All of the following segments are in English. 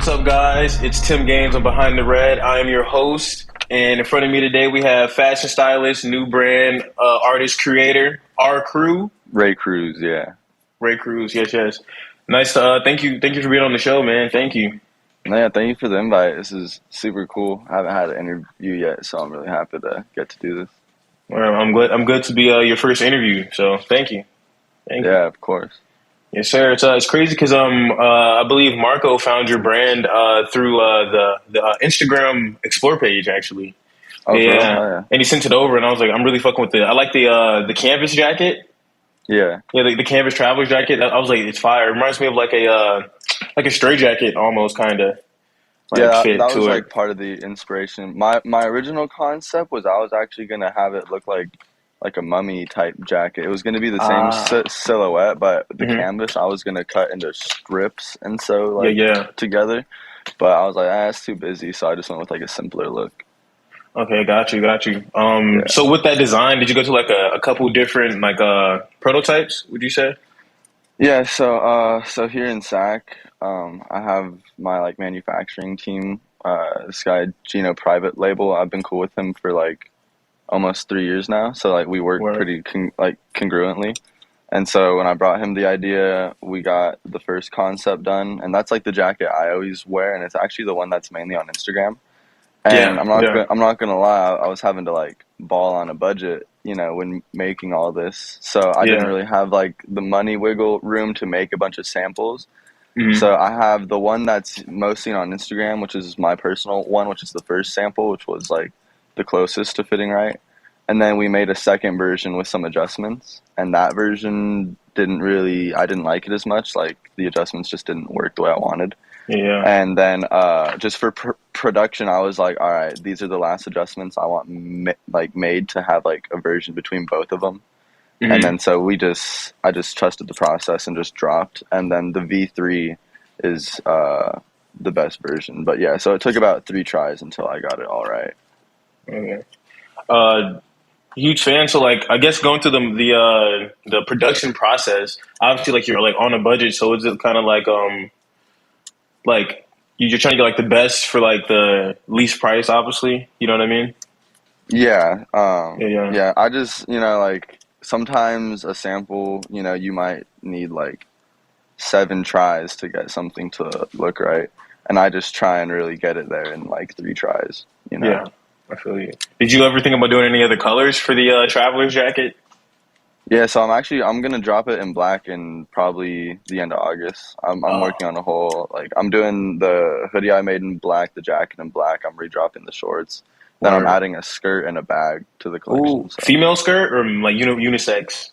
What's up, guys? It's Tim Gaines on Behind the Red. I am your host, and in front of me today we have fashion stylist, new brand, artist, creator, RCRUU. Ray Cruz, yeah. Ray Cruz, yes. Nice to thank you for being on the show, man. Thank you. Yeah, thank you for the invite. This is super cool. I haven't had an interview yet, so I'm really happy to get to do this. Well, I'm glad to be your first interview. So thank you. Yeah, of course. Yes, sir. It's crazy because I believe Marco found your brand through the Instagram Explore page actually. Oh, Yeah. for real? Oh, yeah. And he sent it over, and I was like, I'm really fucking with it. I like the canvas jacket. Yeah. Yeah, the canvas traveler's jacket. I was like, it's fire. It reminds me of like a stray jacket almost, kind of. Yeah, Fit that to was it. like part of the inspiration. My original concept was I was actually gonna have it look like a mummy type jacket. It was gonna be the same silhouette, but the canvas I was gonna cut into strips and sew together. But I was like, it's too busy, so I just went with like a simpler look. Okay, got you. Yeah. So with that design, did you go to like a couple different prototypes? Would you say? Yeah, so here in Sac, I have my like manufacturing team. This guy Gino Private Label. I've been cool with him for like almost 3 years now. So like we work pretty congruently. And so when I brought him the idea, we got the first concept done, and that's like the jacket I always wear, and it's actually the one that's mainly on Instagram. And I'm not gonna lie, I was having to like ball on a budget, when making all this. So I didn't really have like the money wiggle room to make a bunch of samples. So I have the one that's mostly on Instagram, which is my personal one, which is the first sample, which was like the closest to fitting right. And then we made a second version with some adjustments, and that version I didn't like it as much. Like the adjustments just didn't work the way I wanted. Yeah. And then just for production, I was like, all right, these are the last adjustments I want made to have like a version between both of them. And then so I just trusted the process and just dropped. And then the V3 is the best version. But yeah, so it took about 3 tries until I got it all right. Okay. Huge fan. So like, I guess going through the production process, obviously like you're like on a budget. So is it kind of like you're trying to get like the best for like the least price, obviously, you know what I mean? Yeah. Yeah. Yeah. I just, like sometimes a sample, you might need like 7 tries to get something to look right. And I just try and really get it there in like 3 tries, Yeah, I feel you. Did you ever think about doing any other colors for the traveler's jacket? Yeah, so I'm gonna drop it in black in probably the end of August. I'm working on a whole I'm doing the hoodie I made in black, the jacket in black. I'm redropping the shorts. Then I'm adding a skirt and a bag to the collection. Ooh, so. Female skirt or like unisex?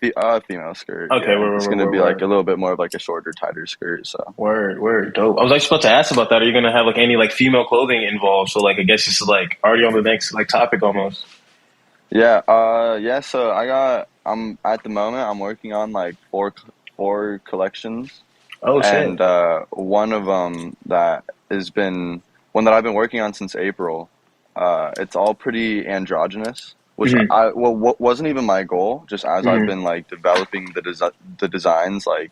Female skirt. Okay, yeah. It's gonna be like a little bit more of like a shorter, tighter skirt. So word, dope. I was actually about to ask about that. Are you gonna have like any like female clothing involved? So like I guess it's like already on the next like topic almost. Yeah, so I'm at the moment I'm working on like four collections. Oh shit. And one of them that one that I've been working on since April. It's all pretty androgynous, which wasn't even my goal. Just as I've been like developing the designs, like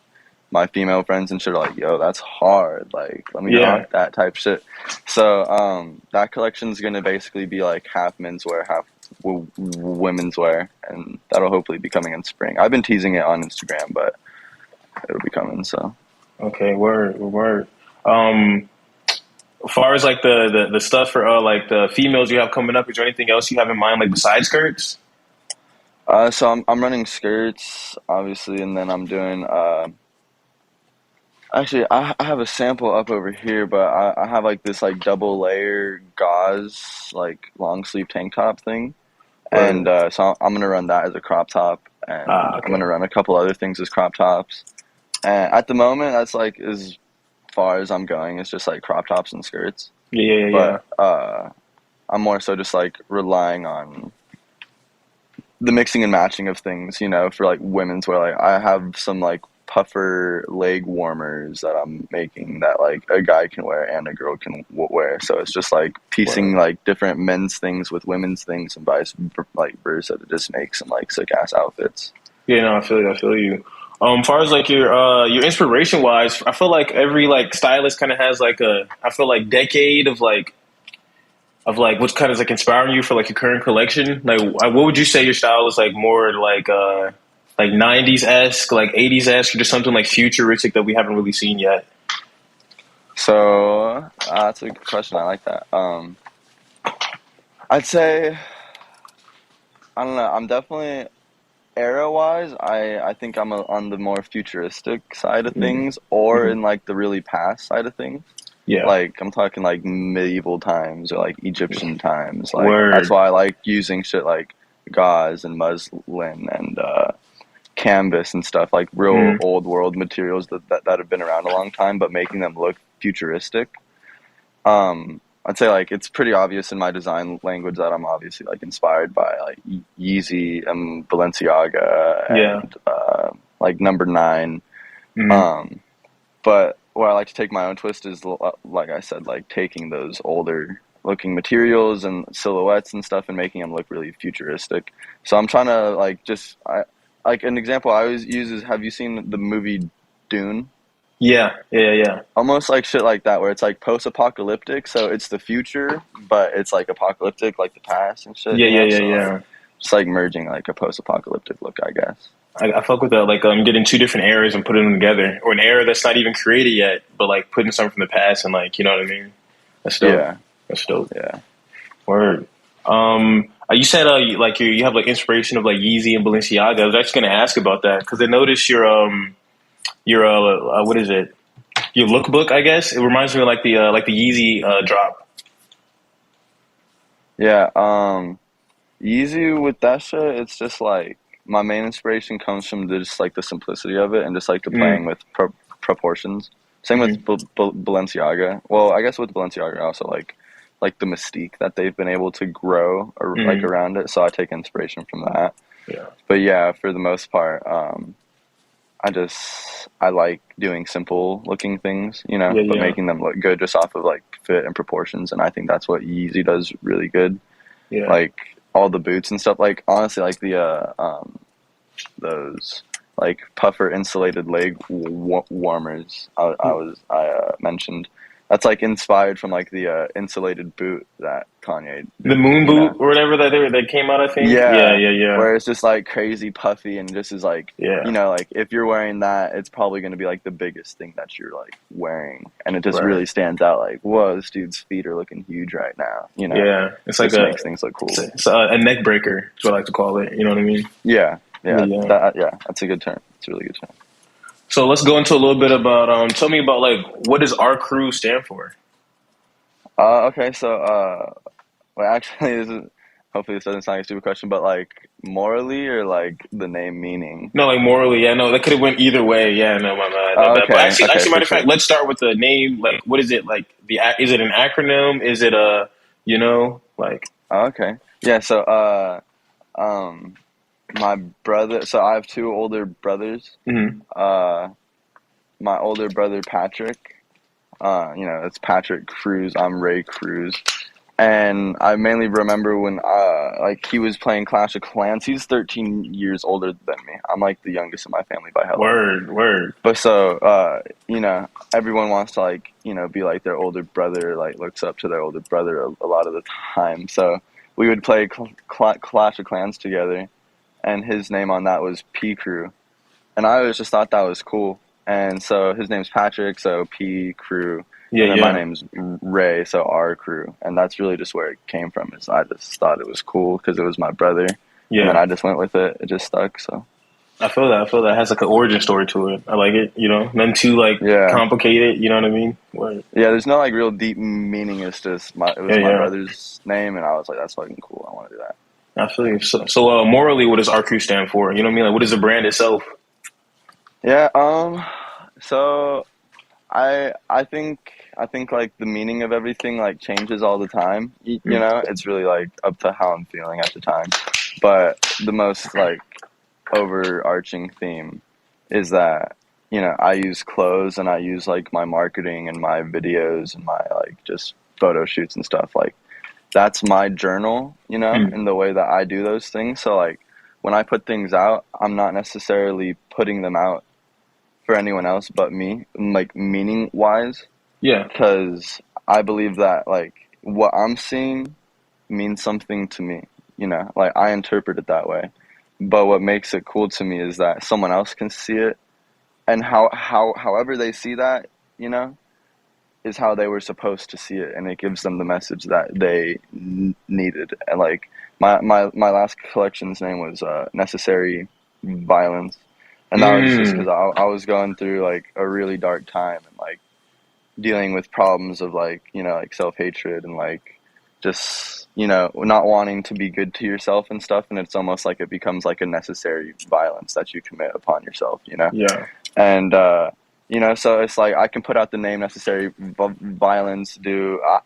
my female friends and shit are like, "Yo, that's hard. Like, let me rock that type shit." So that collection is gonna basically be like half menswear, half women's wear, and that'll hopefully be coming in spring. I've been teasing it on Instagram, but it'll be coming. So okay, word. As far as like the stuff for like the females you have coming up, is there anything else you have in mind like besides skirts? So I'm running skirts obviously, and then I'm doing actually I have a sample up over here, but I have like this like double layer gauze like long sleeve tank top thing. And so I'm gonna run that as a crop top, and I'm gonna run a couple other things as crop tops. And at the moment, that's like as far as I'm going. It's just like crop tops and skirts. Yeah. But I'm more so just like relying on the mixing and matching of things, for like women's wear. Like I have some like puffer leg warmers that I'm making that like a guy can wear and a girl can wear. So it's just like piecing like different men's things with women's things and vice versa to just make some like sick ass outfits. Yeah, no, I feel you. As far as like your inspiration wise, I feel like every like stylist kind of has like a I feel like decade of like what's kind of like inspiring you for like your current collection. What would you say your style is like more like 90s esque, like 80s esque, or just something like futuristic that we haven't really seen yet? So that's a good question. I like that. I'd say I don't know. I'm definitely era wise. I think I'm on the more futuristic side of things, or Mm-hmm. in like the really past side of things. Yeah. Like I'm talking like medieval times or like Egyptian times. Like that's Word. why I like using shit like gauze and muslin and canvas and stuff, like real Mm. old world materials that have been around a long time, but making them look futuristic. I'd say like it's pretty obvious in my design language that I'm obviously like inspired by like Yeezy and Balenciaga Yeah. and like number nine. Mm. Um, but where I like to take my own twist is like I said, like taking those older looking materials and silhouettes and stuff and making them look really futuristic. So I'm trying to like just I like an example I always use is, have you seen the movie Dune? Yeah. Yeah. Yeah. Almost like shit like that, where it's like post-apocalyptic, so it's the future, but it's like apocalyptic, like the past and shit, Yeah. you Yeah. know. Yeah. So like, Yeah. just like merging like a post-apocalyptic look, I guess. I fuck with that. Like, getting two different eras and putting them together, or an era that's not even created yet, but like putting something from the past and like, you know what I mean? That's dope. Yeah, That's dope. yeah, Word. You said you have like inspiration of like Yeezy and Balenciaga. I was actually gonna ask about that because I noticed your what is it? Your lookbook, I guess. It reminds me of like the Yeezy drop. yeah. Yeezy with that shit, it's just like my main inspiration comes from just like the simplicity of it and just like the Mm, playing with proportions. Same with hmm Balenciaga. Well, I guess with Balenciaga, I also like the mystique that they've been able to grow or like hmm around it. So I take inspiration from that. Yeah. But yeah, for the most part, I like doing simple looking things, you know, Yeah. but Yeah. making them look good just off of like fit and proportions. And I think that's what Yeezy does really good. Yeah. Like all the boots and stuff. Like honestly, like the those like puffer insulated leg warmers I mentioned. That's like inspired from like the insulated boot that Kanye The did, moon you boot know. or whatever that came out. I think. Yeah. Yeah, Yeah. Yeah. where it's just like crazy puffy and just is like, you Yeah. know, like if you're wearing that, it's probably going to be like the biggest thing that you're like wearing, and it just Right. really stands out. Like, whoa, this dude's feet are looking huge right now. You know, Yeah. It's like just makes things look it's cool. a neck breaker. Is what I like to call it. You know what I mean? Yeah, Yeah. yeah, Yeah. that that's a good term. It's a really good term. So let's go into a little bit about tell me about like what does our crew stand for? Okay, so well, actually, this is hopefully this doesn't sound like a stupid question, but like morally or like the name meaning. No, like morally, yeah, no, that could have went either way. Yeah, no, my bad. But Okay, okay, actually, for matter of fact, sure. let's start with the name. Like, what is it? Like is it an acronym? Is it a, like, Okay, yeah. So um, my brother. So I have two older brothers. mhm. Uh, my older brother Patrick. You know, it's Patrick Cruz. I'm Ray Cruz. And I mainly remember when like he was playing Clash of Clans. He's 13 years older than me. I'm like the youngest in my family by hella. Word. But so you know, everyone wants to like, you know, be like their older brother, like looks up to their older brother a lot of the time. So we would play Clash of Clans together, and his name on that was P Crew. And I always just thought that was cool. And so his name's Patrick, so P Crew, Yeah, and then my yeah, name's Ray, so R Crew. And that's really just where it came from. Is I just thought it was cool because it was my brother, and then yeah. I just went with it. It just stuck. So I feel that. I feel that it has like an origin story to it. I like it. Nothing too like yeah, complicated. You know what I mean? Word. yeah. There's no like real deep meaning. It's just it Yeah, was my yeah. brother's name, and I was like, that's fucking cool. I want to do that. I feel you. So, morally, what does our crew stand for? You know what I mean? Like, what is the brand itself? Yeah. So I think like the meaning of everything like changes all the time. You Mm, know, it's really like up to how I'm feeling at the time. But the most like overarching theme is that, you know, I use clothes and I use like my marketing and my videos and my like just photo shoots and stuff. Like that's my journal, you know, mm, in the way that I do those things. So like when I put things out, I'm not necessarily putting them out for anyone else but me, like meaning wise, Yeah. because I believe that like what I'm seeing means something to me, you know, like I interpret it that way. But what makes it cool to me is that someone else can see it, and however they see that, you know, is how they were supposed to see it, and it gives them the message that they needed. And like my last collection's name was Necessary Violence, and that was just because Mm. I was going through like a really dark time and like dealing with problems of like, you know, like self-hatred and like just, you know, not wanting to be good to yourself and stuff, and it's almost like it becomes like a necessary violence that you commit upon yourself, you know. Yeah. And you know, so it's like I can put out the name Necessary Violence.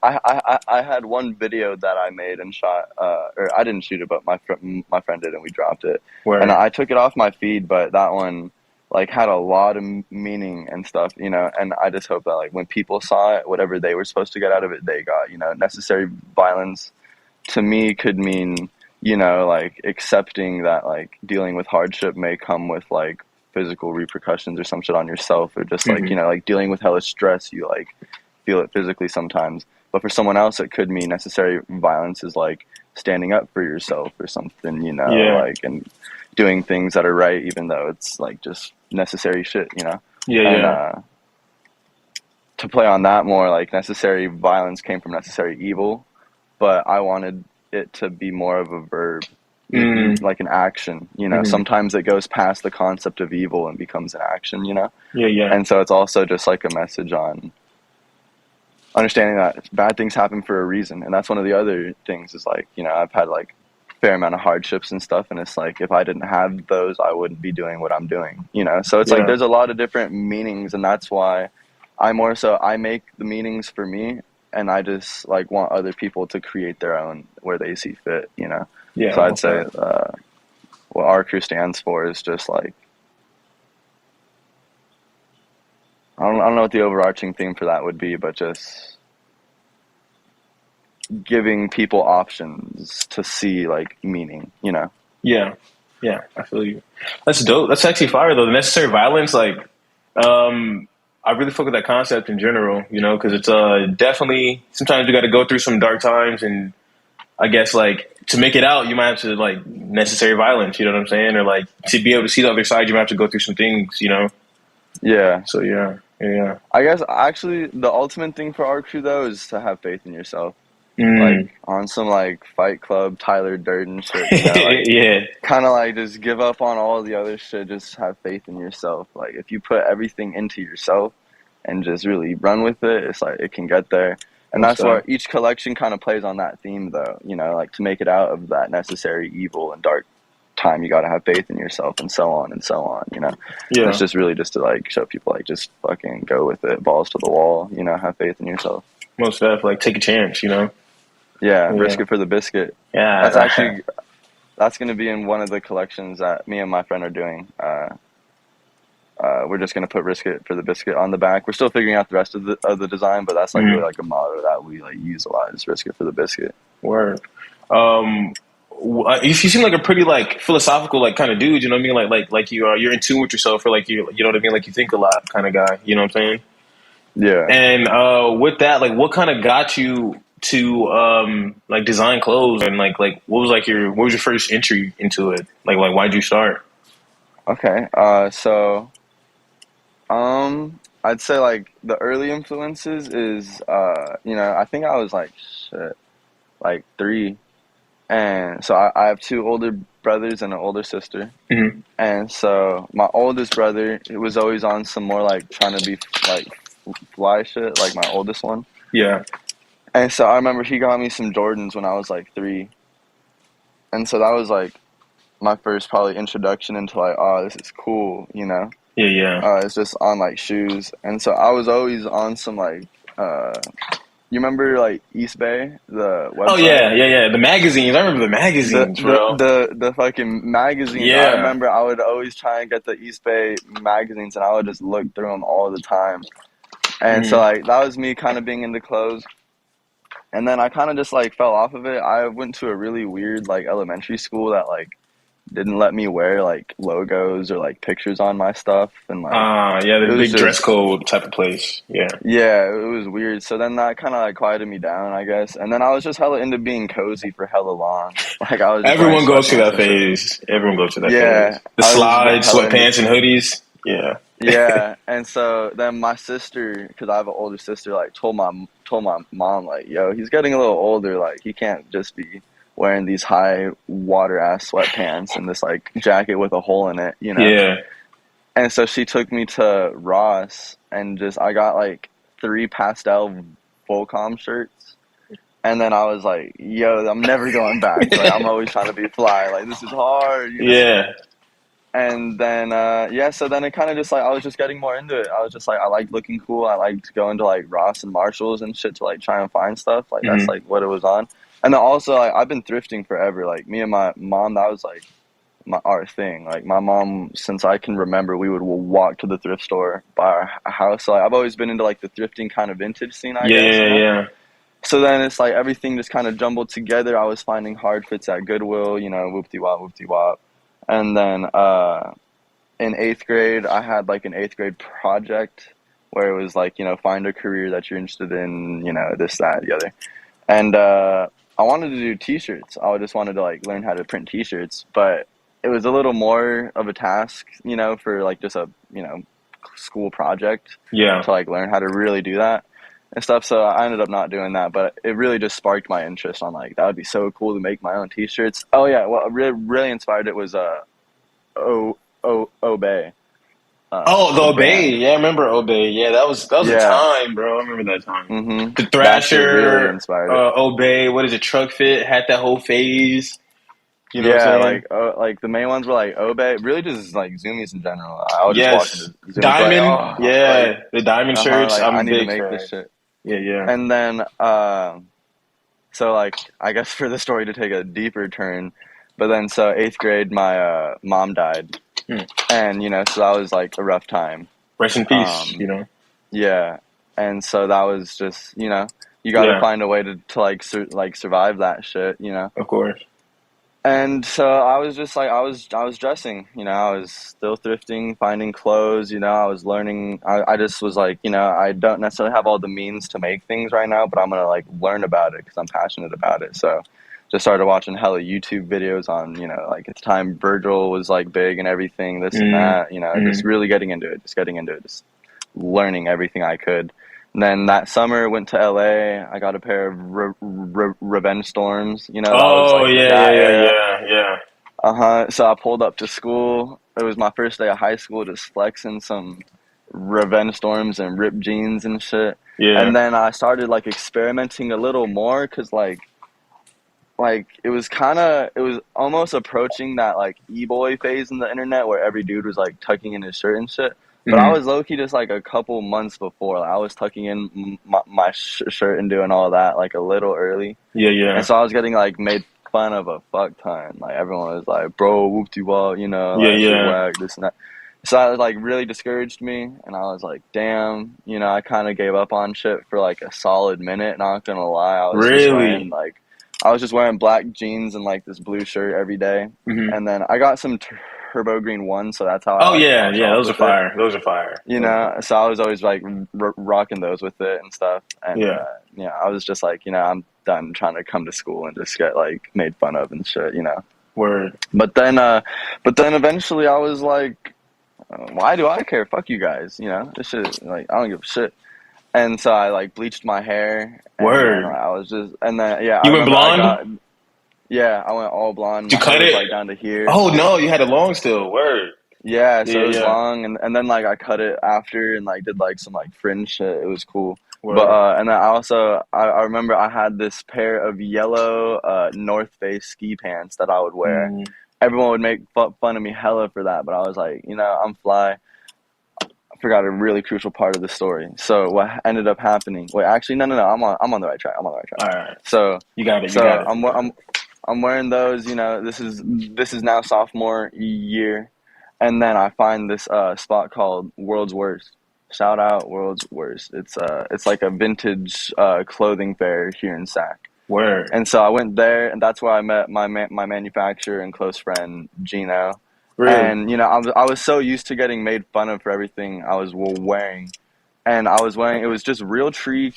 I had one video that I made and shot, or I didn't shoot it, but my friend did, and we dropped it. And Where? I took it off my feed, but that one like had a lot of meaning and stuff, you know. And I just hope that like when people saw it, whatever they were supposed to get out of it, they got, you know. Necessary Violence to me could mean, you know, like accepting that like dealing with hardship may come with like physical repercussions or some shit on yourself, or just like, you Hmm. know, like dealing with hella stress, you like feel it physically sometimes. But for someone else it could mean Necessary Violence is like standing up for yourself or something, you know, Yeah. like, and doing things that are right even though it's like just necessary shit, you know. Yeah. And Yeah. to play on that more, like Necessary Violence came from necessary evil, but I wanted it to be more of a verb, Mm. like an action. You know, Hmm. sometimes it goes past the concept of evil and becomes an action, you know? Yeah. Yeah. And so it's also just like a message on understanding that bad things happen for a reason. And that's one of the other things is like, you know, I've had like a fair amount of hardships and stuff. And it's like, if I didn't have those, I wouldn't be doing what I'm doing, you know? So it's like, Yeah. there's a lot of different meanings. And that's why I make the meanings for me, and I just like want other people to create their own where they see fit, you know. Yeah. So I'd say Okay. what RCRUU stands for is just like I don't know what the overarching theme for that would be, but just giving people options to see like meaning, you know. Yeah. Yeah. I feel you. That's dope. That's actually fire though. The necessary violence, like, um, I really fuck with that concept in general, you know, because it's definitely sometimes you got to go through some dark times, and I guess like to make it out, you might have to like necessary violence. You know what I'm saying? Or like to be able to see the other side, you might have to go through some things. You know? Yeah. So yeah, yeah. I guess actually the ultimate thing for RCRUU though is to have faith in yourself. Like Mm. on some like Fight Club, Tyler Durden shit, you know, like Yeah. kind of like just give up on all the other shit, just have faith in yourself. Like if you put everything into yourself and just really run with it, it's like it can get there. And Most that's where stuff. each collection kind of plays on that theme though, you know, like to make it out of that necessary evil and dark time, you got to have faith in yourself and so on and so on, you know. And it's Yeah. just really just to like show people like just fucking go with it, balls to the wall, you know, have faith in yourself. Most stuff. Like take a chance. You know? Yeah, risk Yeah. it for the biscuit. That's Yeah. actually that's going to be in one of the collections that me and my friend are doing. We're just going to put "Risk It for the Biscuit" on the back. We're still figuring out the rest of the design, but that's like really Mm. like a motto that we like use a lot. Is "Risk It for the Biscuit." Word. Um, you seem like a pretty like philosophical like kind of dude. You know what I mean? Like you are. You're in tune with yourself, or like you know what I mean? Like you think a lot kind of guy. You know what I'm saying? Yeah. And with that, like, what kind of got you to like design clothes, and like what was your first entry into it? Like why'd you start? Okay. I'd say like the early influences is you know, I think I was like shit, like 3, and so I have 2 older brothers and an older sister. Hmm. And so my oldest brother, it was always on some more like trying to be like fly shit, like my oldest one. Yeah. And so I remember he got me some Jordans when I was like 3. And so that was like my first probably introduction into like, oh, this is cool, you know? Yeah. Yeah. It's just on like shoes. And so I was always on some like, you remember like East Bay, the Oh website? yeah. Yeah. Yeah. The magazines. I remember the magazines, bro. The fucking magazines. I Yeah. remember I would always try and get the East Bay magazines, and I would just look through them all the time. And so Hmm. like that was me kind of being into clothes. And then I kind of just like fell off of it. I went to a really weird like elementary school that like didn't let me wear like logos or like pictures on my stuff, and like Yeah, it the was big dress just code type of place. Yeah. yeah, it was weird. So then that kind of like quieted me down, I guess. And then I was just hella into being cozy for hella long. Like I was just wearing Everyone goes through sweatpants that and shit. phase. Everyone goes through that Yeah, phase. The I was just slides, hella into sweatpants, and hoodies. Yeah. yeah. And so then my sister, because I have an older sister, like told my mom like, yo, he's getting a little older. Like he can't just be wearing these high water ass sweatpants and this like jacket with a hole in it, you know. Yeah. And so she took me to Ross and just I got like 3 pastel Volcom shirts. And then I was like, yo, I'm never going back. Like I'm always trying to be fly. Like this is hard, you know. Yeah. And then yeah, so then it kind of just like I was just getting more into it. I was just like I liked looking cool. I liked going to like Ross and Marshalls and shit to like try and find stuff. Like that's Hmm. like what it was on. And then also like I've been thrifting forever. Like me and my mom, that was like our thing. Like my mom, since I can remember, we would walk to the thrift store by our house. So like, I've always been into like the thrifting kind of vintage scene, I Yeah. guess, Yeah. you know. Yeah. So then it's like everything just kind of jumbled together. I was finding hard fits at Goodwill, you know, whoop de wop. And then in eighth grade, I had like an eighth grade project where it was like, you know, find a career that you're interested in, you know, this, that, the other. And I wanted to do t-shirts. I just wanted to like learn how to print t-shirts, but it was a little more of a task, you know, for like just a, you know, school project Yeah. to like learn how to really do that and stuff. So I ended up not doing that, but it really just sparked my interest on like that would be so cool to make my own t-shirts. Oh yeah, what really inspired it was Obey, Oh, the the Obey. brand. Yeah, I remember Obey. Yeah, that was a Yeah. time, bro. I remember that time. Mhm. The That shit really Thrasher, inspired it. Obey. What is it? Truck Fit had that whole phase. You know what I'm Yeah, saying? like the main ones were like Obey, really just like Zoomies in general. I would just walk Yes. into Zoomies like, Diamond. oh, like Yeah, the diamond shirts. like I'm I a need to big make this fan. shit. Yeah, yeah. And then so like I guess for the story to take a deeper turn, but then so eighth grade my mom died, Hmm. and you know so that was like a rough time. Rest in peace. Um, You know. yeah, and so that was just you know you got to Yeah, find a way to like like survive that shit, you know. of course. And so I was just like I was dressing, you know, I was still thrifting, finding clothes, you know, I was learning. I just was like, you know, I don't necessarily have all the means to make things right now, but I'm gonna like learn about it because I'm passionate about it. So just started watching hella YouTube videos on, you know, like at the time Virgil was like big and everything, this and Mm, that, you know, just mm. really getting into it, just learning everything I could. And then that summer went to LA. I got a pair of Revenge Storms. You know, that was Oh like yeah, yeah, that yeah, era. yeah, yeah, Uh-huh. So I pulled up to school. It was my first day of high school, just flexing some Revenge Storms and ripped jeans and shit. yeah. And then I started like experimenting a little more because like it was almost approaching that like e-boy phase in the internet where every dude was like tucking in his shirt and shit. But I Hmm. was low-key just like a couple months before. Like, I was tucking in my shirt and doing all that like a little early. Yeah, And yeah, so I was getting like made fun of a fuck ton. Like everyone was like, "Bro, whoop de wop," you know, yeah, like shit yeah. whack, this and that. So I was like really discouraged me, and I was like, "Damn," you know, I kind of gave up on shit for like a solid minute. Not gonna lie, Really? I was just wearing black jeans and like this blue shirt every day, Hmm. and then I got some turbo green ones, so that's how I Oh like yeah, wash yeah. off Those are with it. fire. Those are fire. You Those are know, fire. so I was always like rocking those with it and stuff. And Yeah. yeah, I was just like, you know, I'm done trying to come to school and just get like made fun of and shit, you know. Word. But then eventually I was like, why do I care? Fuck you guys, you know. This shit, like, I don't give a shit. And so I like bleached my hair, and then Word. I was just, and then yeah, I You went remember blonde? yeah, I went all blonde. Did you My hair cut was it? like down to here. Oh no, you had it long still. Word. Yeah, so Yeah, it was yeah. long, and then like I cut it after and like did like some like fringe shit. It was cool. But Word. and then I also I remember I had this pair of yellow North Face ski pants that I would wear. Mm. Everyone would make fun of me hella for that, but I was like, you know, I'm fly. I forgot a really crucial part of the story. So what ended up happening? Wait, actually, no, I'm on the right track. I'm on the right track. All right. So You got it. You got so it. You got it. I'm wearing those. You know, this is now sophomore year, and then I find this spot called World's Worst. Shout out World's Worst. It's like a vintage clothing fair here in Sac. Word. And so I went there, and that's where I met my manufacturer and close friend Gino. Really? And I was so used to getting made fun of for everything I was wearing, and I was wearing, it was just real tree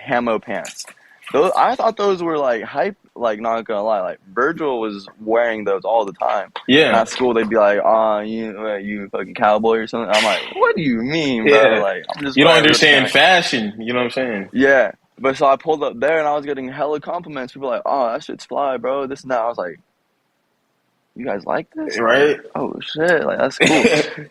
camo pants. Those, I thought those were like hype. Like, not gonna lie, like Virgil was wearing those all the time. And Yeah. at school they'd be like, "Oh, you fucking cowboy or something." I'm like, "What do you mean, bro? Yeah. Like, I'm just You don't wearing real understand tree." fashion. You know what I'm saying? Yeah. But so I pulled up there and I was getting hella compliments. People were like, "Oh, that shit's fly, bro. This and that." I was like, "You guys like this? Like, Right? oh shit, like that's cool."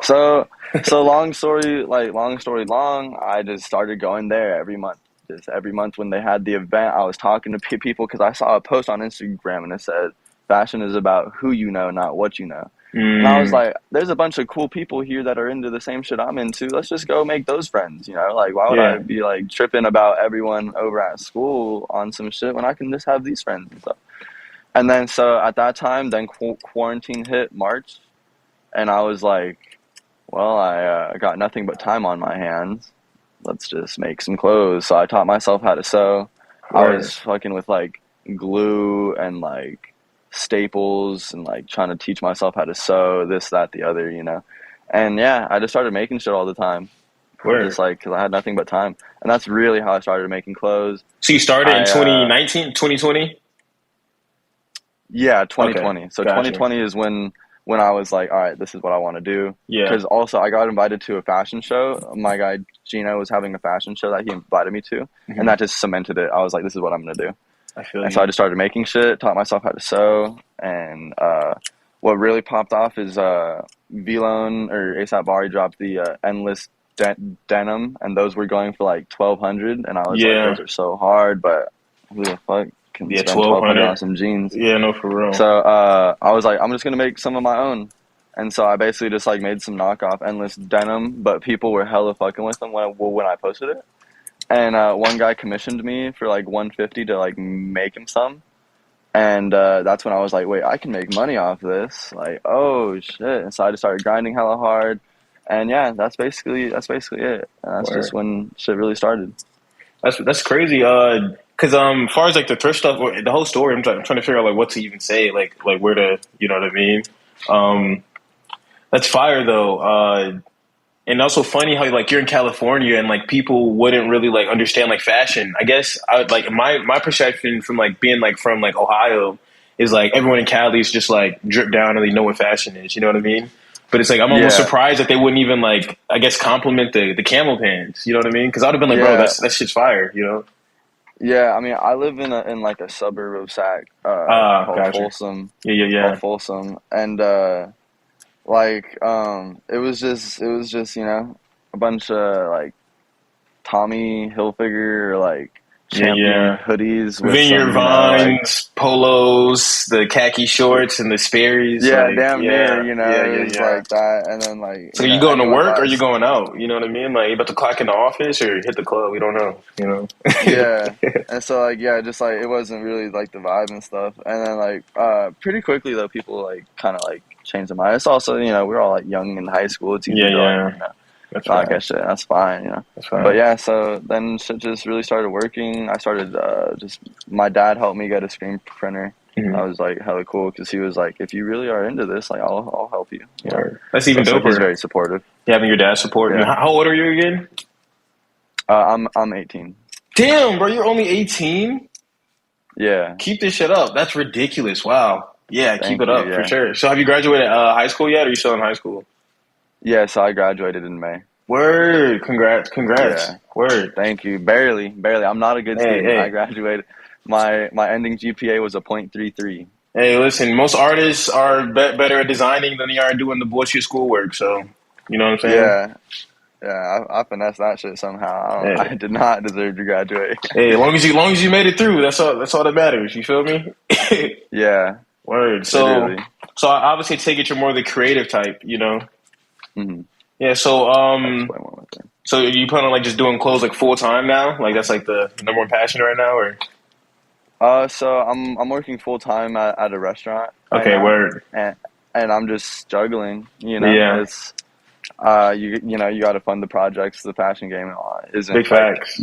So, long story long, I just started going there every month. Just every month when they had the event, I was talking to people because I saw a post on Instagram and it said, "Fashion is about who you know, not what you know." And I was Mm, like, "There's a bunch of cool people here that are into the same shit I'm into. Let's just go make those friends, you know? Like, why would I yeah. be like tripping about everyone over at school on some shit when I can just have these friends and stuff?" And then so at that time, then quarantine hit March, and I was like, "Well, I got nothing but time on my hands. Let's just make some clothes." So I taught myself how to sew. I Word. was fucking with like glue and like staples and like trying to teach myself how to sew this, that, the other, you know. And yeah, I just started making shit all the time, just Word. like because I had nothing but time, and that's really how I started making clothes. So you started in I 2019, 2020? Yeah, Okay. 2020. So Gotcha. 2020 is when I was like, all right, this is what I want to do. Yeah. Because also I got invited to a fashion show. My guy Gino was having a fashion show that he invited me to, and Hmm. that just cemented it. I was like, this is what I'm gonna do. I feel And so I you. just started making shit, taught myself how to sew, and what really popped off is V-Lone or ASAP Bari dropped the endless denim, and those were going for like 1,200, and I was like, Yeah. those are so hard, but who the fuck can Yeah, spend 1,200 on 1200. some jeans? Yeah, no, for real. So I was like, I'm just gonna make some of my own, and so I basically just like made some knockoff endless denim, but people were hella fucking with them when I posted it. And one guy commissioned me for like 150 to like make him some, and that's when I was like, wait, I can make money off this. Like, oh shit! And so I just started grinding hella hard, and yeah, that's basically it. And that's just Word. when shit really started. That's crazy. Cause as far as like the thrift stuff, or the whole story, I'm trying to figure out like what to even say, like where to, you know what I mean? Um, that's fire though. And also funny how like you're in California and like people wouldn't really like understand like fashion. I guess I would like my perception from like being like from like Ohio is like everyone in Cali is just like drip down and they know what fashion is. You know what I mean? But it's like I'm almost Yeah, surprised that they wouldn't even like I guess compliment the camel pants. You know what I mean? Because I'd have been like, bro, yeah, that shit's fire. You know? yeah. I mean, I live in like a suburb of Sac, Ah, called gotcha. Folsom, Yeah, yeah, yeah. and it was just a bunch of like Tommy Hilfiger or like Yeah, Champion yeah. hoodies with Vineyard some like Vines, polos, the khaki shorts, and the Sperry's. yeah, Like, damn near, yeah, yeah, it yeah, was yeah. like that, and then like So you going to anyone work or you buys. going out? You know what I mean? Like you about to clock in the office or hit the club? We don't know. You know? Yeah. And so like yeah, just like it wasn't really like the vibe and stuff. And then like pretty quickly though people like kind of like changed their mind. It's also, we're all like young in high school. It's easy Yeah, to like, yeah. That's not get right. shit. That's fine. That's But right. yeah, so then shit just really started working. I started just my dad helped me get a screen printer. Hmm. I was like hella cool because he was like, if you really are into this, like I'll help you. Word. That's So even so he's doper. very supportive. Having your dad support you. Yeah. How old are you again? I'm 18. Damn, bro, you're only 18. Yeah. Keep this shit up. That's ridiculous. Wow. Yeah, keep Thank it you. up for Yeah. sure. So have you graduated high school yet, or are you still in high school? Yeah. So I graduated in May. Word. Congrats. Congrats. Yeah. Word. Thank you. Barely, barely. I'm not a good Hey, student. I hey. graduated. My ending GPA was a .33. Hey, listen, most artists are better at designing than they are doing the bullshit schoolwork. So, you know what I'm saying? Yeah, yeah. I finessed that shit somehow. I Hey, did not deserve to graduate. hey, as long as you made it through, that's all that matters. You feel me? Yeah, Word. So, literally. so I obviously take it you're more the creative type, you know? Hmm. Yeah. So, I'll explain one more thing. so you plan on like just doing clothes like full time now? Like that's like the number one passion right now, or? So I'm working full time at a restaurant right Okay. now, Word. and I'm just juggling. Yeah. It's You got to fund the projects. The fashion game Big facts.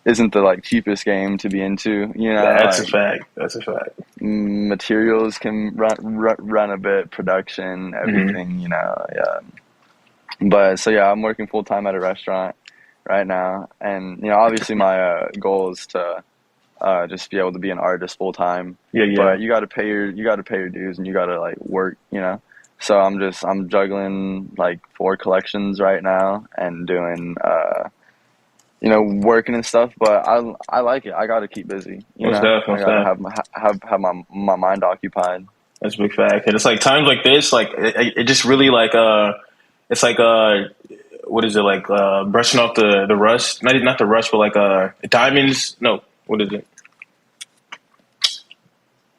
isn't the like cheapest game to be into. That's a Like fact. That's a fact. materials can run a bit, production, Hmm. everything. Yeah. But so yeah, I'm working full time at a restaurant right now, and obviously my goal is to just be able to be an artist full time. Yeah, yeah. But you got to pay your dues, and you got to like work. So I'm juggling like 4 collections right now and doing working and stuff. But I like it. I got to keep busy. Most definitely, I most got to definitely. have my mind occupied. That's a big fact. And it's like times like this, like it just really like it's like what is it like brushing off the rust? Not the rust, but like diamonds. No, what is it?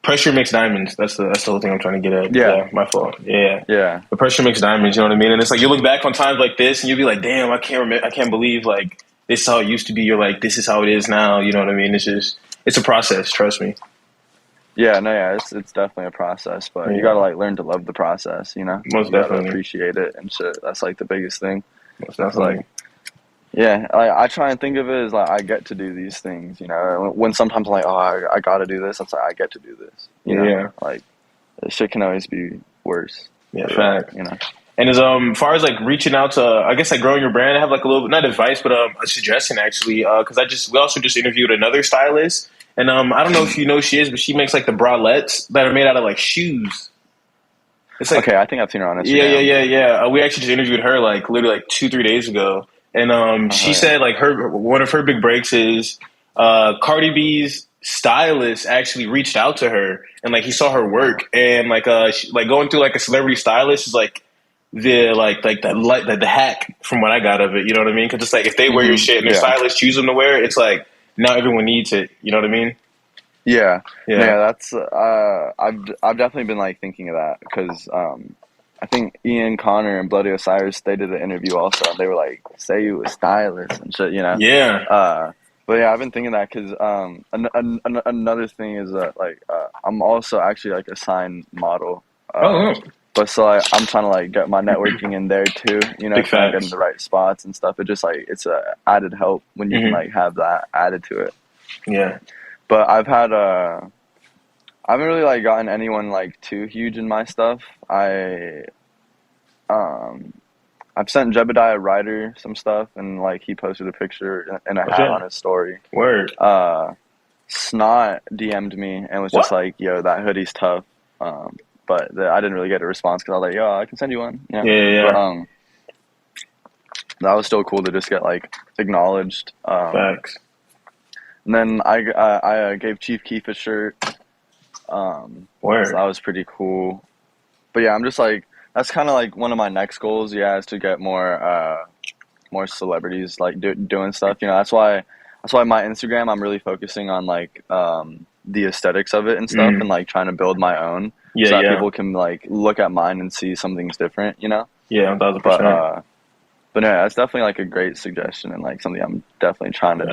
Pressure makes diamonds. That's the whole thing I'm trying to get at. Yeah, Yeah, my fault. Yeah, yeah. the pressure makes diamonds. You know what I mean? And it's like you look back on times like this, and you'll be like, "Damn, I can't remember. I can't believe like this is how it used to be." You're like, "This is how it is now." You know what I mean? It's a process. Trust me. Yeah, no, yeah, it's definitely a process, but you Yeah, gotta like learn to love the process, most You gotta definitely. appreciate it and shit. That's like the biggest thing. Most It's like, definitely. yeah, I try and think of it as like I get to do these things, When sometimes I'm like, oh, I gotta do this, I'm like, I get to do this, Yeah, Like, shit can always be worse. yeah, But yeah, fact. And as far as like reaching out to, I guess like growing your brand, I have like a little not advice, but a suggestion actually, because we also just interviewed another stylist, and I don't know if you know who she is, but she makes like the bralettes that are made out of like shoes. It's like Okay, I think I've seen her on yeah, yeah, Instagram. yeah, yeah. We actually just interviewed her like literally like 2 3 days ago, and Oh she yeah. said like her one of her big breaks is Cardi B's stylist actually reached out to her and like he saw her work and like like going through like a celebrity stylist is like the hack from what I got of it. You know what I mean? Because it's like if they wear your shit and their Yeah. stylist choose them to wear it, it's like now everyone needs it. You know what I mean? Yeah. No, Yeah. yeah, that's I've definitely been like thinking of that because I think Ian Connor and Bloody Osiris they did an interview also and they were like say you a stylist and shit. Yeah. But yeah, I've been thinking that because another thing is that like I'm also actually like a sign model. Oh, oh. But so I'm trying to like get my networking in there too, Big trying to get in facts. the right spots and stuff. It just like it's a added help when you can Hmm. like have that added to it. Yeah. But I haven't really like gotten anyone like too huge in my stuff. Um I've sent Jebediah Ryder some stuff and like he posted a picture in a Oh hat shit. on his story. Word. Uh Snot DM'd me and was just What? like, "Yo, that hoodie's tough." But I didn't really get a response because I was like, "Yo, I can send you one." Yeah, yeah, But yeah. that was still cool to just get like acknowledged. Facts. And then I gave Chief Keef a shirt. So Word. that was pretty cool. But yeah, I'm just like that's kind of like one of my next goals. Yeah, is to get more celebrities like doing stuff. That's why my Instagram I'm really focusing on like the aesthetics of it and stuff and Mm. like trying to build my own Yeah, so that yeah. people can like look at mine and see something's different. Yeah, 1,000 But percent. yeah, that's definitely like a great suggestion and like something I'm definitely trying to Yeah.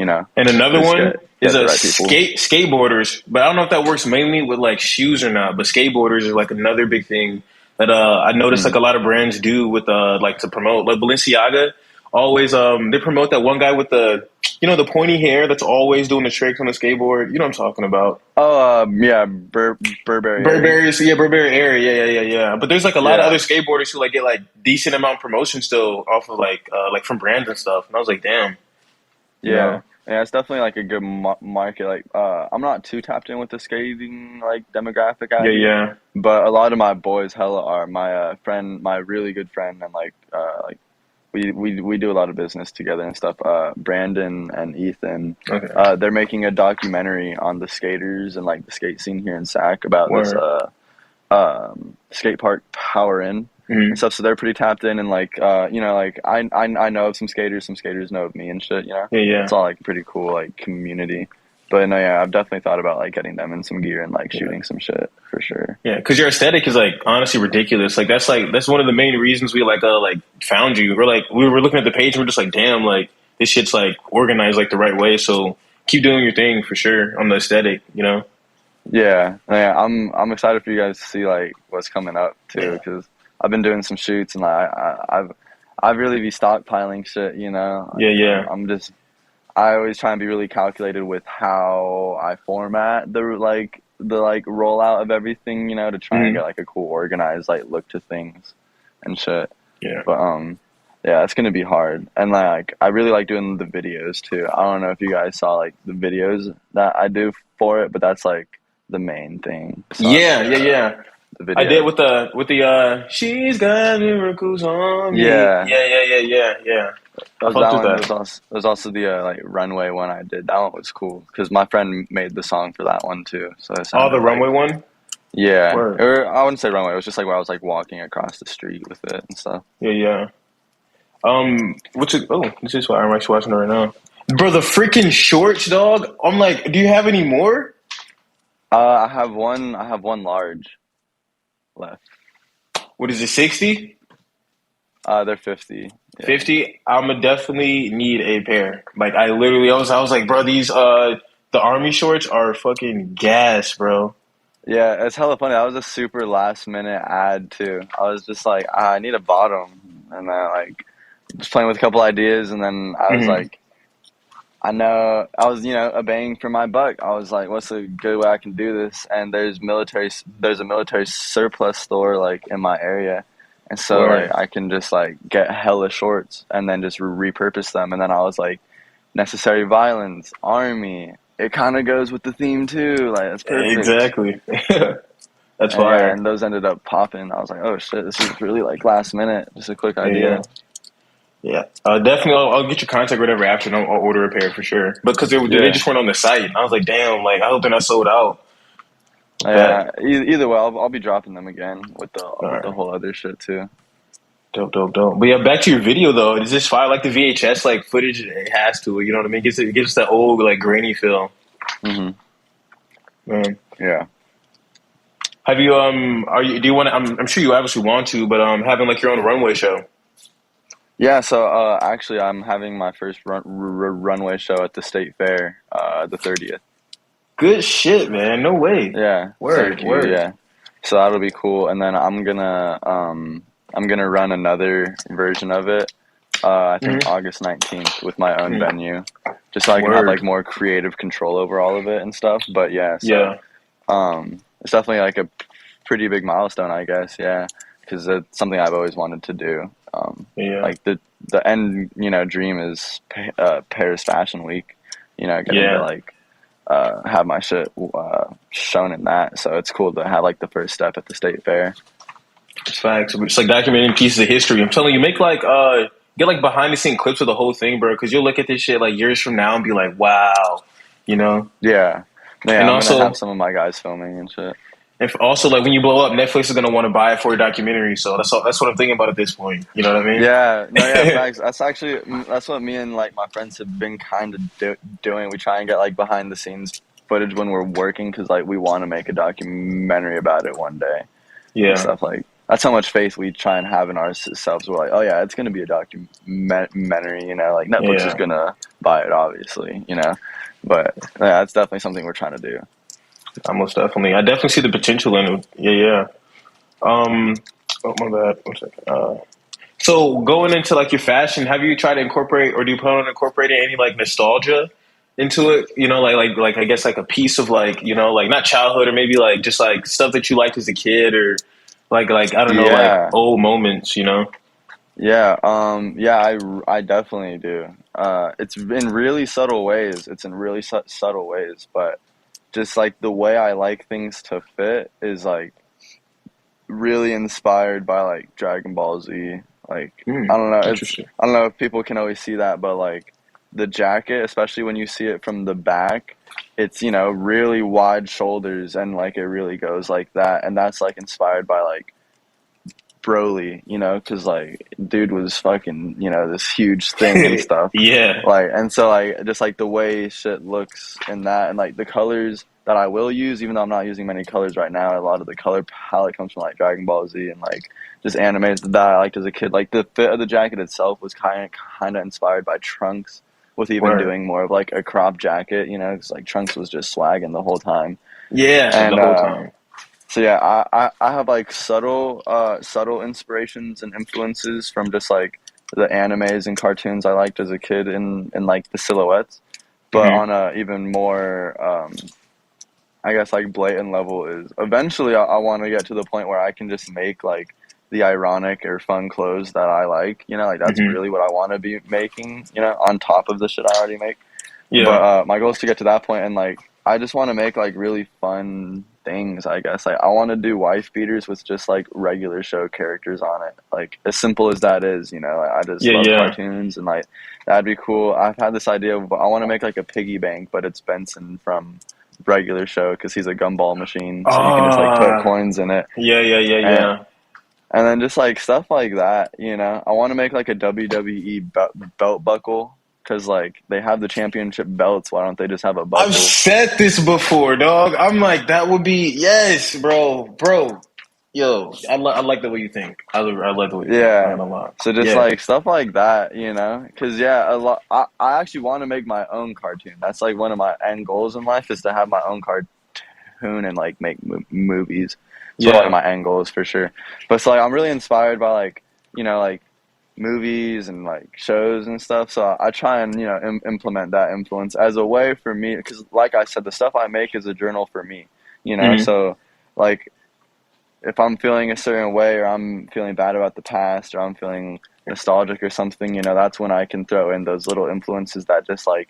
do. And another Just one is get the a right people. skateboarders, but I don't know if that works mainly with like shoes or not. But skateboarders is like another big thing that I noticed like Mm. a lot of brands do with like to promote like Balenciaga. Always they promote that one guy with the pointy hair that's always doing the tricks on the skateboard. You know what I'm talking about? Oh, yeah, Burberry Area. Burberry, yeah, Burberry area, yeah, yeah, yeah, yeah. But there's like a lot of other Yeah, skateboarders who like get like decent amount of promotion still off of like from brands and stuff. And I was like, damn, you yeah, know, yeah. It's definitely like a good market. Like, I'm not too tapped in with the skating like demographic yeah, out here, yeah, but a lot of my boys hella are. My friend, my really good friend, and like we do a lot of business together and stuff. Brandon and Ethan, okay, they're making a documentary on the skaters and like the skate scene here in Sac about this word, skate park Power In and mm-hmm. stuff. So they're pretty tapped in and like like I know of some skaters know of me and shit. Yeah, yeah, It's all like pretty cool like community. But no, yeah, I've definitely thought about like getting them in some gear and like yeah. shooting some shit for sure. Yeah, because your aesthetic is like honestly ridiculous. Like that's one of the main reasons we like found you. We're like we were looking at the page and we're just like, damn, like this shit's like organized like the right way. So keep doing your thing for sure on the aesthetic. You know? Yeah, yeah, I'm excited for you guys to see like what's coming up too Yeah. because I've been doing some shoots, and I've really be stockpiling shit, you know. Yeah, Like, yeah. I always try and be really calculated with how I format the rollout of everything, you know, to try and Hmm. get like a cool organized like look to things and shit. Yeah. But yeah, it's gonna be hard. And like I really like doing the videos too. I don't know if you guys saw like the videos that I do for it, but that's like the main thing. Saw Yeah, yeah, yeah. the I did video. with the she's got miracles on me. Yeah. Yeah, yeah, yeah, yeah, yeah. I Was fucked that with one? that. There was also the like Runway one I did. That one was cool because my friend made the song for that one too. So it Oh, the sounded runway like one? yeah, Word. or I wouldn't say Runway. It was just like where I was like walking across the street with it and stuff. Yeah, yeah. What's it? Oh, this is why I'm actually watching it right now. Bro, the freaking shorts, dog. I'm like, do you have any more? I have one. I have one large left. What is it, 60? They're 50. Yeah, 50? I'ma definitely need a pair. Like I was like, bro, these the army shorts are fucking gas, bro. yeah. It's hella funny. That was a super last minute ad too. I was just like, I need a bottom, and then like just playing with a couple ideas, and then I was Hmm. like, I know I was, you know, obeying for my buck. I was like, what's a good way I can do this? And there's a military surplus store like in my area. And so like Word. I can just like get hella shorts and then just repurpose them. And then I was like, necessary violence, army. It kind of goes with the theme too. Like it's perfect. Exactly. That's And yeah, fire. and those ended up popping. I was like, oh shit, this is really like last minute. Just a quick Yeah, yeah. idea. Yeah, definitely. I'll get your contact whatever after, and I'll order a pair for sure. But because they Yeah. just weren't on the site, and I was like, damn, like I hope they're not sold out. Bet. Yeah, either way, I'll be dropping them again All with the right. whole other shit too. Dope, dope, dope. But yeah, back to your video though. Is this fire like the VHS like footage? It has to. You know what I mean? It gives us that old like grainy feel. Hmm. Man, Yeah. have you are you? Do you want to? I'm sure you obviously want to, but having like your own runway show. Yeah, so actually, I'm having my first runway show at the state fair, the 30th. Good shit, man. No way. Yeah, Word, Syracuse. word. Yeah, so that'll be cool. And then I'm gonna run another version of it. I think Hmm. August 19th with my own Hmm. venue, just so I can have like Word. more creative control over all of it and stuff. But yeah, so Yeah, it's definitely like a pretty big milestone, I guess. Yeah, because it's something I've always wanted to do. yeah, Like the end, you know, dream is Paris Fashion Week. You know, getting to yeah. like have my shit shown in that. So it's cool to have like the first step at the state fair. It's facts. It's like documenting pieces of history. I'm telling you, make like get like behind the scene clips of the whole thing, bro. Because you'll look at this shit like years from now and be like, wow, you know. Yeah, yeah. And I'm gonna have also, some of my guys filming and shit. if also like when you blow up, Netflix is gonna want to buy it for a documentary. So that's what I'm thinking about at this point. You know what I mean? Yeah, no, yeah, facts. That's actually that's what me and like my friends have been kind of doing. We try and get like behind the scenes footage when we're working because like we want to make a documentary about it one day and Yeah, stuff like. That's how much faith we try and have in ourselves. We're like, oh yeah, it's gonna be a documentary. You know, like Netflix is yeah. gonna buy it, obviously. You know, but yeah, that's definitely something we're trying to do. I definitely see the potential in it. Yeah, yeah. Um, oh my bad. One second. So going into like your fashion, have you tried to incorporate or do you plan on incorporating any like nostalgia into it? You know, like I guess like a piece of like, you know, like not childhood or maybe like just like stuff that you liked as a kid or like I don't know, like Yeah, old moments, you know? yeah, yeah. I definitely do. It's in really subtle ways. It's in really subtle ways, but just like the way I like things to fit is like really inspired by like Dragon Ball Z. Like Hmm, I don't know, interesting. I don't know if people can always see that, but like the jacket, especially when you see it from the back, it's you know really wide shoulders and like it really goes like that, and that's like inspired by like Broly, you know, because like dude was fucking you know this huge thing and stuff. Yeah. Like, and so, like, just like the way shit looks in that, and like the colors that I will use, even though I'm not using many colors right now, a lot of the color palette comes from like Dragon Ball Z and like just animes that I liked as a kid. Like the fit of the jacket itself was kind of inspired by Trunks, with even Word. doing more of like a crop jacket, you know, because like Trunks was just swagging the whole time. Yeah, the And whole time. So yeah, I have like subtle inspirations and influences from just like the animes and cartoons I liked as a kid in like the silhouettes. But Hmm. on a even more I guess like blatant level is eventually I want to get to the point where I can just make like the ironic or fun clothes that I like. You know, like that's Hmm. really what I want to be making, you know, on top of the shit I already make. But Yeah. my goal is to get to that point, and like I just want to make like really fun things. I guess like I want to do wife beaters with just like regular show characters on it. Like as simple as that is, you know. Like, I just Yeah. love Yeah. cartoons, and like that'd be cool. I've had this idea of I want to make like a piggy bank, but it's Benson from regular show because he's a gumball machine, so you can just like put Ah. coins in it, Yeah. Yeah. Yeah. and Yeah. and then just like stuff like that, you know. I want to make like a WWE belt buckle because like they have the championship belts. Why don't they just have a I've buckle? said this before, dog. I'm like, that would be yes, bro. Yo, I like the way you think. I like the way you think. I'm not Yeah. gonna lie. So just Yeah. like stuff like that, you know. Because yeah, a lot. I actually want to make my own cartoon. That's like one of my end goals in life is to have my own cartoon and like make movies. So one of Yeah. my end goals for sure. But so like I'm really inspired by like you know like movies and like shows and stuff. So I try and you know implement that influence as a way for me because like I said, the stuff I make is a journal for me. You know, Hmm. so like if I'm feeling a certain way or I'm feeling bad about the past or I'm feeling nostalgic or something, you know, that's when I can throw in those little influences that just like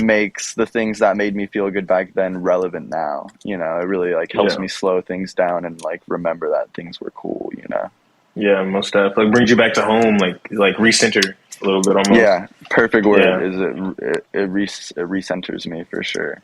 makes the things that made me feel good back then relevant now. You know, it really like helps Yeah. me slow things down and like remember that things were cool, you know. Yeah. Most definitely. Like brings you back to home. Like recenter a little bit almost. Yeah, perfect word Yeah. is it recenters me for sure.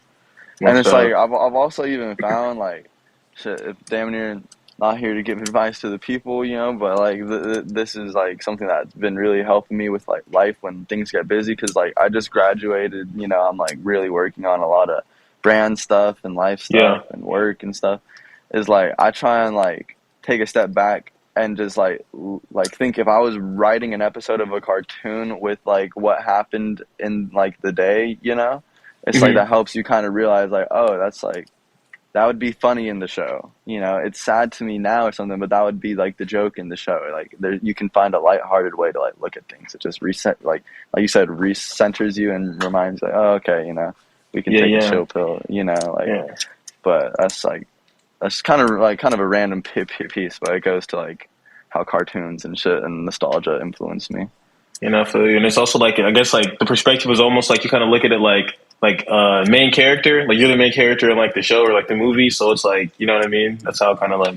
And Most it's like definitely. I've also even found like shit if damn near not here to give advice to the people, you know, but like this is like something that's been really helping me with like life when things get busy because like I just graduated, you know, I'm like really working on a lot of brand stuff and life stuff Yeah. and work and stuff. Is like I try and like take a step back and just like think if I was writing an episode of a cartoon with like what happened in like the day, you know, it's like Hmm. that helps you kind of realize like oh that's like that would be funny in the show, you know. It's sad to me now or something, but that would be like the joke in the show. Like there you can find a lighthearted way to like look at things. It just reset like you said recenters you and reminds like oh okay, you know, we can Yeah. take a Yeah. chill pill, you know, like. Yeah. But that's kind of a random piece, but it goes to like how cartoons and shit and nostalgia influence me. You know, I feel you. And it's also like I guess like the perspective is almost like you kind of look at it like main character, like you're the main character in like the show or like the movie. So it's like you know what I mean. That's how I kind of like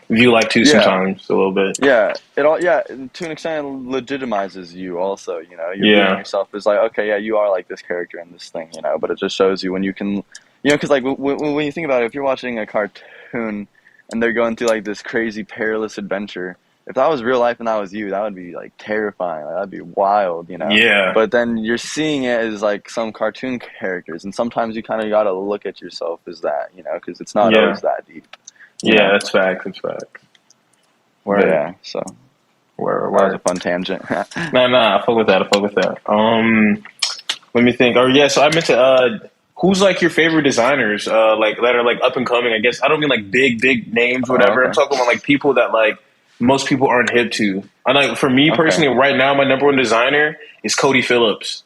view life too Yeah, sometimes a little bit. yeah. It all yeah to an extent it legitimizes you. Also, you know, you're viewing Yeah, yourself as like okay, yeah, you are like this character in this thing, you know. But it just shows you when you can, you know, because like when you think about it, if you're watching a cartoon and they're going through like this crazy perilous adventure. If that was real life and that was you, that would be like terrifying. Like, that'd be wild, you know. yeah, But then you're seeing it as like some cartoon characters, and sometimes you kind of got to look at yourself as that, you know, because it's not yeah, always that deep, you yeah. know. That's fact. That's fact. But Word, yeah, so word, that was a word. fun tangent. Nah. I fuck with that. I fuck with that. Let me think. Oh yeah. So I meant to. Who's like your favorite designers? Like that are like up and coming. I guess I don't mean like big names, or Oh, whatever. I'm okay, talking about like people that like most people aren't hip to. I know for me okay. personally, right now, my number one designer is Cody Phillips.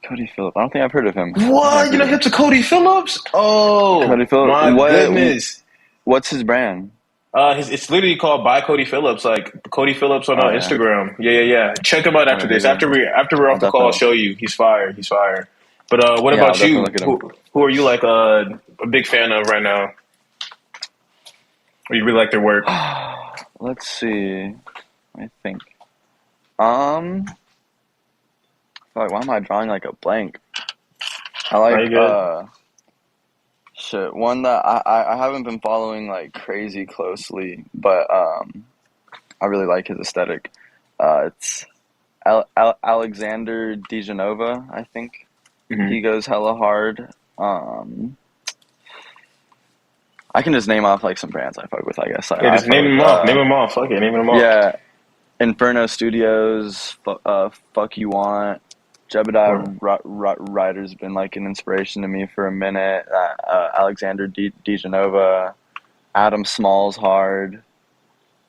Cody Phillips. I don't think I've heard of him. I don't think I've What? You're heard not of hip him. to Cody Phillips? Oh Cody Phillips. my goodness. What's his brand? It's literally called by Cody Phillips, like Cody Phillips on Oh yeah, Instagram. Yeah. Check him out oh after this. maybe After we're I'll off the call, I'll definitely. show you. He's fire. He's fire. But what Yeah, I'll about definitely you? look at him. Who are you like a big fan of right now? Or you really like their work? Let's see. I think. Um, like, why am I drawing like a blank? I Are you like good? shit. One that I haven't been following like crazy closely, but I really like his aesthetic. It's Alexander DeGenova, I think. Hmm. He goes hella hard. I can just name off like some brands I fuck with. I guess Yeah, I just fuck name with them off. Name them off. Fuck it, name them off. yeah, Inferno Studios. Fuck you want. Or Jebediah Ryder's been like an inspiration to me for a minute. Alexander DeGenova. Adam Small's hard.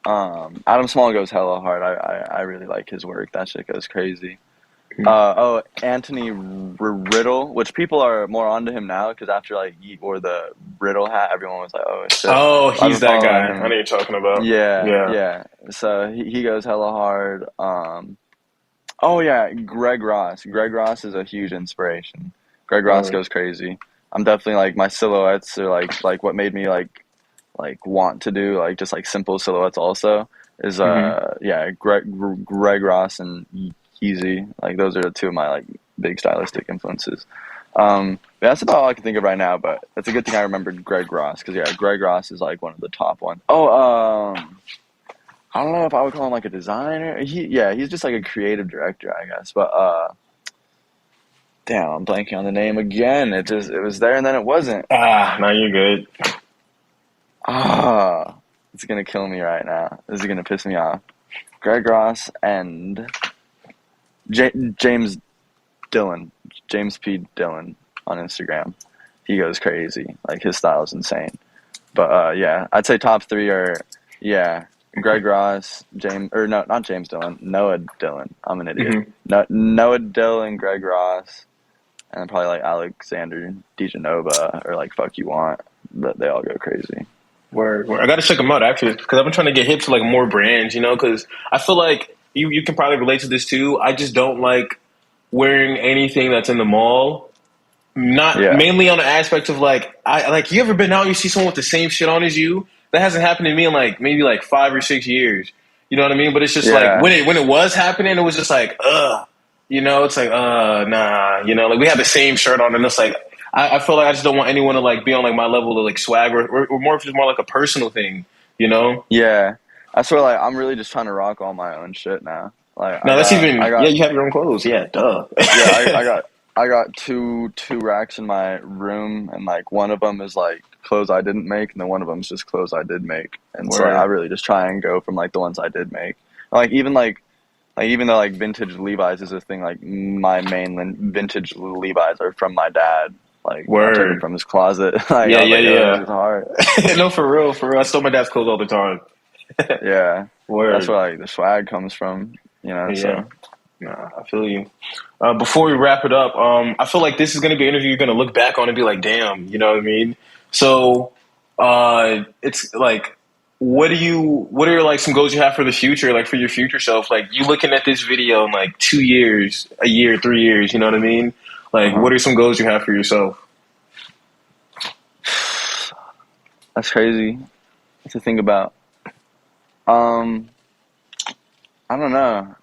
Adam Small goes hella hard. I really like his work. That shit goes crazy. Anthony Riddle, which people are more onto him now because after like he wore the Riddle hat, everyone was like, "Oh shit!" Oh, I've been he's that following guy. I know him. you're talking about. Yeah, Yeah. yeah. So he goes hella hard. Oh yeah, Greg Ross. Greg Ross is a huge inspiration. Greg Ross Word. goes crazy. I'm definitely like my silhouettes are like what made me like want to do like just like simple silhouettes also is Hmm. yeah, Greg Ross and Yeezy. Like those are the two of my like big stylistic influences. That's about all I can think of right now, but it's a good thing I remembered Greg Ross because yeah, Greg Ross is like one of the top ones. I don't know if I would call him like a designer. He's just like a creative director, I guess. But damn, I'm blanking on the name again. It was there and then it wasn't. Ah, now you're good. Ah, it's gonna kill me right now. This is gonna piss me off. Greg Ross and James Dillon, James P. Dillon on Instagram. He goes crazy. Like his style is insane. But yeah, I'd say top three are yeah, Greg Ross, James or no, not James Dillon, Noah Dillon. I'm an idiot. Hmm. No, Noah Dillon, Greg Ross, and then probably like Alexander DeGenova or like Fuck You Want. But they all go crazy. Word. Word. I got to check them out actually because I've been trying to get hip to like more brands, you know, because I feel like you can probably relate to this too. I just don't like wearing anything that's in the mall. Not Yeah, mainly on the aspect of like I like you ever been out and you see someone with the same shit on as you? That hasn't happened to me in like maybe like 5 or 6 years. You know what I mean? But it's just like yeah, when it was happening, it was just like you know, it's like nah, you know, like we have the same shirt on and it's like I feel like I just don't want anyone to like be on like my level of like swag or more if it's more like a personal thing, you know? yeah. I swear, like I'm really just trying to rock all my own shit now. Like No, that's I even yeah, got you have your own clothes, yeah, duh. yeah, I got two racks in my room, and like one of them is like clothes I didn't make, and then one of them is just clothes I did make. And so I Word. really just try and go from like the ones I did make. Like even though like vintage Levi's is a thing, like my vintage Levi's are from my dad. Like I took them Word. from his closet. Like Yeah, I was yeah, like, oh, this is yeah. hard. No, for real, for real. I stole my dad's clothes all the time. Yeah, that's Word. where like the swag comes from. You know, Yeah. so Nah, I feel you. Before we wrap it up, I feel like this is going to be an interview you're going to look back on and be like, damn, you know what I mean? So, it's like, what are like some goals you have for the future, like for your future self? Like, you looking at this video in like 2 years, a year, 3 years, you know what I mean? Like, uh-huh. what are some goals you have for yourself? That's crazy to think about. Um, I don't know.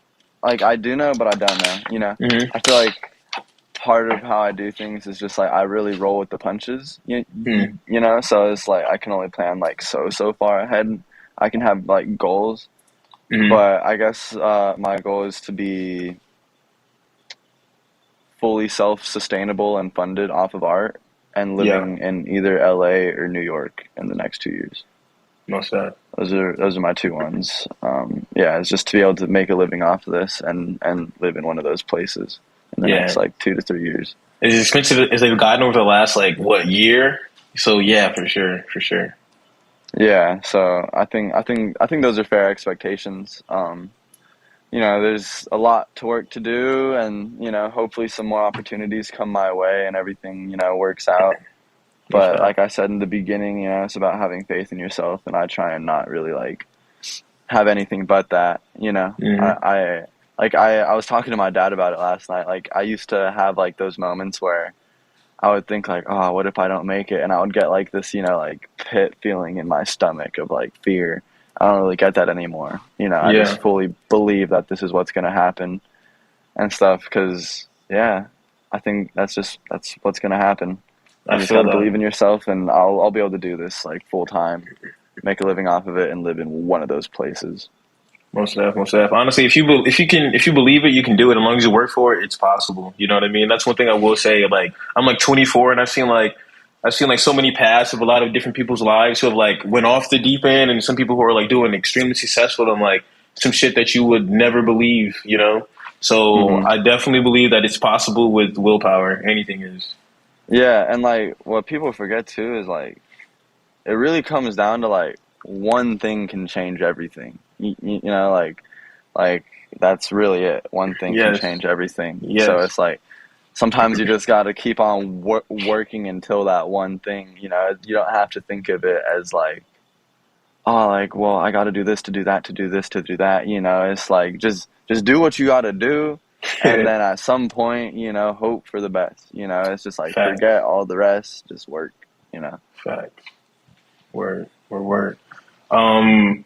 Like I do know, but I don't know. You know, Mm-hmm. I feel like part of how I do things is just like I really roll with the punches. You know, so it's like I can only plan like so far ahead. I can have like goals, Mm-hmm. but I guess my goal is to be fully self-sustainable and funded off of art and Yeah, living in either LA or New York in the next 2 years. most that. Those are my two ones. Yeah, it's just to be able to make a living off of this and live in one of those places in the next Yeah. like 2 to 3 years. It's expensive as they've gotten over the last like what year? So yeah, for sure, for sure. Yeah, so I think those are fair expectations. You know, there's a lot to work to do, and you know, hopefully some more opportunities come my way, and everything you know works out. Most But that. like I said in the beginning, you know, it's about having faith in yourself, and I try and not really like have anything but that. You know, Hmm. I was talking to my dad about it last night. Like I used to have like those moments where I would think like, oh, what if I don't make it? And I would get like this, you know, like pit feeling in my stomach of like fear. I don't really get that anymore. You know, I just Yeah, fully believe that this is what's going to happen and stuff. Because yeah, I think that's what's going to happen. You I just got feel to that. believe in yourself, and I'll be able to do this like full time, make a living off of it, and live in one of those places. Most def, most def. Honestly, if you believe it, you can do it. As long as you work for it, it's possible. You know what I mean? That's one thing I will say. Like I'm like 24, and I've seen like so many paths of a lot of different people's lives who have like went off the deep end, and some people who are like doing extremely successful. And like some shit that you would never believe. You know. So Hmm. I definitely believe that it's possible with willpower. Anything is. Yeah, and like what people forget too is like it really comes down to like one thing can change everything. You know, like that's really it. One thing can Yes. change everything. So Yes. it's like sometimes you just got to keep on working until that one thing. You know, you don't have to think of it as like, oh, like, well, I got to do this to do that to do this to do that. You know, it's like just do what you got to do, and then at some point, you know, hope for the best. You know, it's just like Facts. forget all the rest, just work. You know. Facts. Word. Word. Um.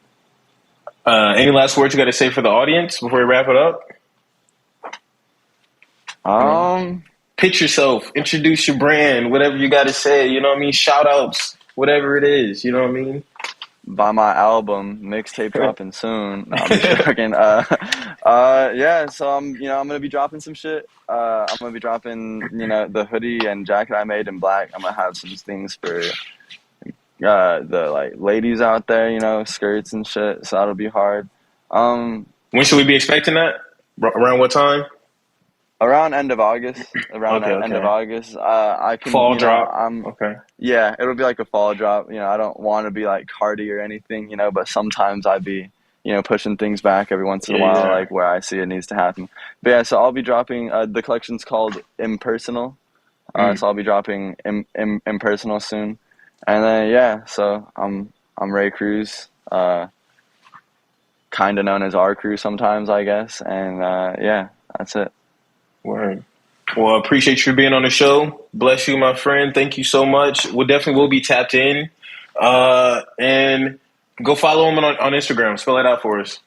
Any last words you got to say for the audience before we wrap it up? You know, Um, pitch yourself, introduce your brand, whatever you got to say. You know what I mean? Shout outs, whatever it is. You know what I mean? buy my album, mixtape dropping soon. No, I'm just joking. Yeah. So I'm gonna be dropping some shit. I'm gonna be dropping, the hoodie and jacket I made in black. I'm gonna have some things for the like ladies out there, skirts and shit. So that'll be hard. Um, When should we be expecting that? Around what time? Around end of August. Around Okay. end of Okay. August. I can, Fall drop. I'm. Okay. Yeah, it'll be like a fall drop. I don't want to be like Cardi or anything, but sometimes I'd be, pushing things back every once in a Yeah. while, Yeah. like where I see it needs to happen. But yeah, so I'll be dropping. The collection's called Impersonal. Mm. So I'll be dropping Impersonal soon, and then yeah, so I'm Ray Cruz, kind of known as R Crew sometimes, I guess, and yeah, that's it. Word. Well, I appreciate you being on the show. Bless you, my friend. Thank you so much. We'll definitely will be tapped in. And go follow him on Instagram. Spell it out for us.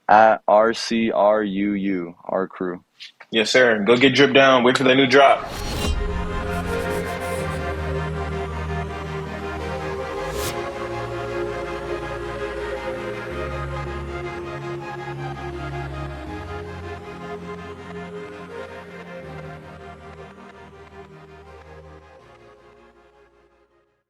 At RCRUU, R Crew. Yes, sir. Go get drip down. Wait for the new drop.